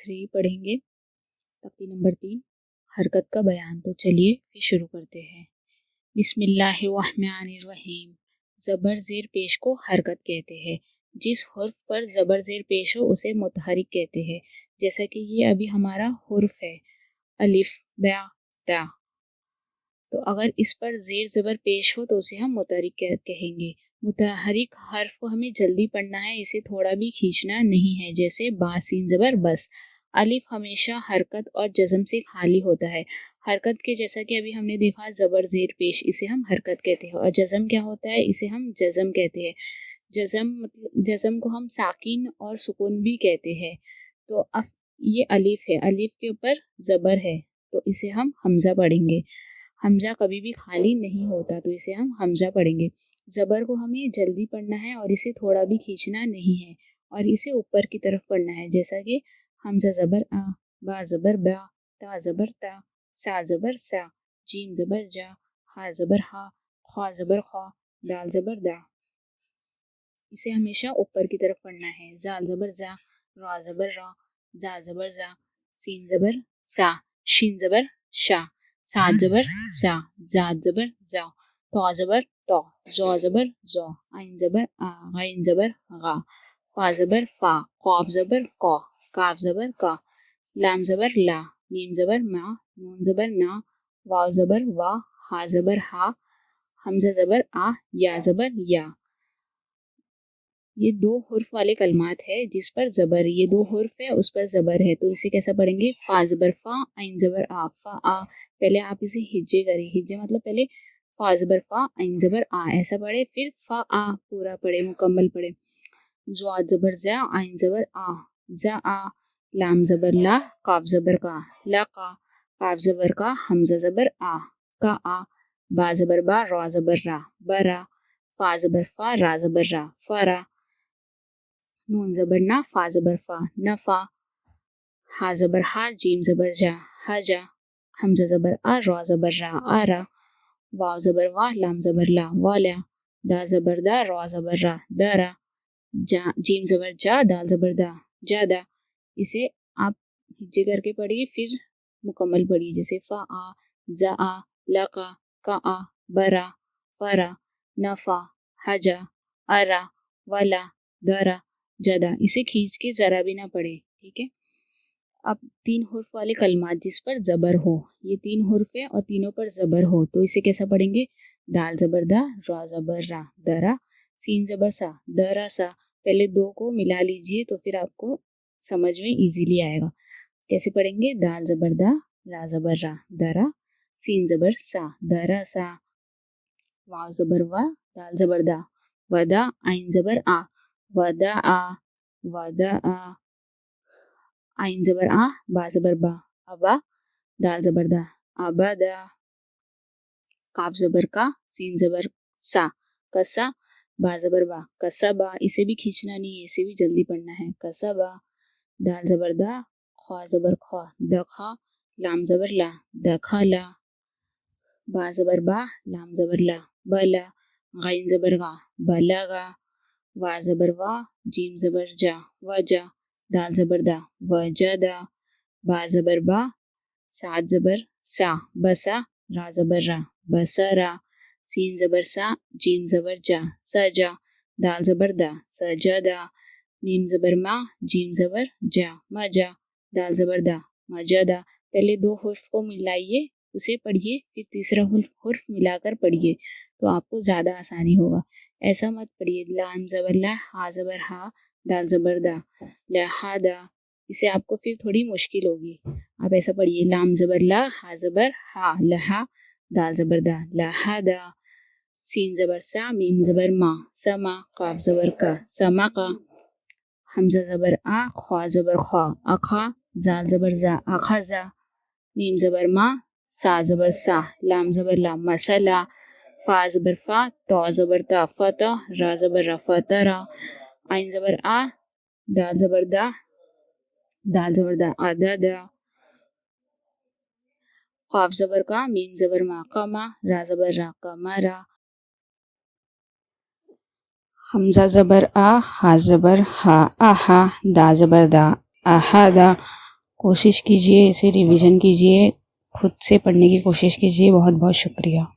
3 पढ़ेंगे, तकरीर नंबर 3, हरकत का बयान। तो चलिए फिर शुरू करते हैं। बिस्मिल्लाहिर्रहमानिर्रहीम। ज़बर ज़ेर पेश को हरकत कहते हैं। जिस हुर्फ पर ज़बर ज़ेर पेश हो उसे मुतहरिक कहते हैं। जैसा कि ये अभी हमारा हुर्फ है, अलिफ बा ता। तो अगर इस पर ज़ेर ज़बर पेश हो तो उसे हम मुतहरिक कहेंगे। मुतहरिक हर्फ को हमें जल्दी पढ़ना है, इसे थोड़ा भी खींचना नहीं है। जैसे बा सीन ज़बर बस। अलिफ हमेशा हरकत और जज़म से खाली होता है। हरकत के जैसा कि अभी हमने देखा ज़बर ज़ेर पेश, इसे हम हरकत कहते हैं। और जज़म क्या होता है, इसे हम जज़म कहते हैं। जज़म मतलब जज़म को हम साकिन और सुकून भी कहते हैं। तो अब ये अलिफ है, अलिफ के ऊपर ज़बर है तो इसे हम हमज़ा पढ़ेंगे। हमज़ा कभी भी खाली नहीं होता तो इसे हम हमज़ा पढ़ेंगे। ज़बर को हमें जल्दी पढ़ना है और इसे थोड़ा भी खींचना नहीं है और इसे ऊपर की तरफ पढ़ना है। जैसा कि हमज़ा ज़बर आ, बा ज़बर बा, ता ज़बर ता, सा ज़बर सा, जीम ज़बर जा, हा ज़बर हा, ख्वा ज़बर ख्वा, दाल ज़बर दा। इसे हमेशा ऊपर की तरफ पढ़ना है। ज़ाल ज़बर ज़ा, रा ज़बर रा, जा ज़बर ज़ा, सीन ज़बर सा, शीन ज़बर शा, सात ज़बर सा, जात ज़बर जा, तौ ज़बर तौ, ज़ौ ज़बर ज़ौ, आइन ज़बर आ, गैन ज़बर गा, फा ज़बर फा, क़ाफ ज़बर क़ा, काफ ज़बर का, लाम ज़बर ला, मीम ज़बर मा, नून ज़बर ना, वाव ज़बर वा, हा ज़बर हा, हमज़ा ज़बर आ, या ज़बर या। ये 2 हुर्फ वाले कलमात है जिस पर ज़बर, ये 2 हुर्फ है उस पर ज़बर है। तो इसे कैसा पढ़ेंगे, फा ज़बर फा, आइन ज़बर आ, फा आ। पहले आप इसे हिज्जे करें, हिज्जे मतलब पहले फा ज़बर फा, आइन ज़बर आ ऐसा पढ़े, फिर फा आ पूरा पढ़े, मुकम्मल पढ़े। ज़ा ज़बर ज़ा, आइन ज़बर आ, ज़ा आ, लाम ज़बर ला, काफ ज़बर का, ला का, काफ ज़बर का, हमज़ा ज़बर आ, का आ, बा ज़बर बा, रा ज़बर रा, बरा, फा ज़बर फा, रा ज़बर रा, फरा, नून ज़बर ना, फा ज़बर फा, नफा, हा ज़बर हा, जीम ज़बर जा, हाजा, हमज़ा ज़बर आ, रा ज़बर रा, आरा, वाव ज़बर वाह, लाम ज़बर ला, वाला, दा ज़बर दा, रा ज़बर रा, दरा, जा जीम ज़बर जा, दाल ज़बर दा, जादा। इसे आप हिज्जे करके पढ़िए, फिर मुकम्मल पढ़िए। जैसे फा आ, जा आ, लका, का आ, बरा, फरा, नफा, हजा, अरा, वाला, दरा, जदा। इसे खींच के ज़रा भी ना पढ़े, ठीक है। अब 3 हुर्फ वाले कलमात जिस पर ज़बर हो, ये 3 हुर्फ है और तीनों पर ज़बर हो तो इसे कैसा पढ़ेंगे, दाल ज़बर दा, रा ज़बर रा, दरा, सीन ज़बर सा, दरा सा। पहले 2 को मिला लीजिए तो फिर आपको समझ में इजीली आएगा। कैसे पढ़ेंगे, दाल ज़बर दा, रा ज़बर रा, दरा, सीन ज़बर सा, दरा सा, वाव ज़बर वा, दाल ज़बर दा, वदा, आइन ज़बर आ, वदा आ, वदा आ, आइन ज़बर आ, बा ज़बर बा, अबा, दाल ज़बर दा, अबादा, काफ ज़बर का, सीन ज़बर सा, कसा, बा ज़बर बा, कसबा। इसे भी खींचना नहीं है, इसे भी जल्दी पढ़ना है। कसबा, दाल ज़बर दा, ख्वा ज़बर ख्वा, दखा, लाम ज़बर ला, दखला, बा ज़बर बा, लाम ज़बर ला, बला, गैन ज़बर गा, बलगा, वा ज़बर वा, जीम ज़बर जा, वजा, दाल ज़बर दा, वजदा, बा ज़बर बा, सात ज़बर सा, बसा, रा ज़बर रा, बसरा, सीन ज़बर सा, जीम ज़बर जा, सजा, दाल ज़बर दा, सजदा, मीम ज़बर मा, जीम ज़बर जा, मजा, दाल ज़बर दा, मजदा। पहले 2 हुर्फ को मिलाइए, उसे पढ़िए, फिर तीसरा हुर्फ मिलाकर पढ़िए तो आपको ज़्यादा आसानी होगा। ऐसा मत पढ़िए, लाम ज़बर ला, हा ज़बर हा, दाल ज़बर दा, लहादा। इसे आपको फिर थोड़ी मुश्किल होगी। आप ऐसा पढ़िए, लाम ज़बर ला, हा ज़बर हा, लहा, दाल ज़बर दा, लहादा, सीन ज़बर सा, मीम ज़बर मा, समा, काफ ज़बर का, समा का, हमज़ा ज़बर आ, ख्वा ज़बर ख्वा, अखा, जाल ज़बर जा, अखाजा, मीम ज़बर मा, सा ज़बर सा, लाम ज़बर ला, मसला, फा ज़बर फा, तौ ज़बर ता, फता, रा ज़बर रा, फतरा, आइन ज़बर आ, दाल ज़बर दा, दाल ज़बर दा, अददा, काफ ज़बर का, मीम ज़बर मा, कमा, रा ज़बर रा, कमरा, हमज़ा ज़बर आ, हा ज़बर हा, आहा, दा ज़बर दा, अहादा, कोशिश कीजिए, इसे रिवीजन कीजिए, खुद से पढ़ने की कोशिश कीजिए। बहुत बहुत शुक्रिया।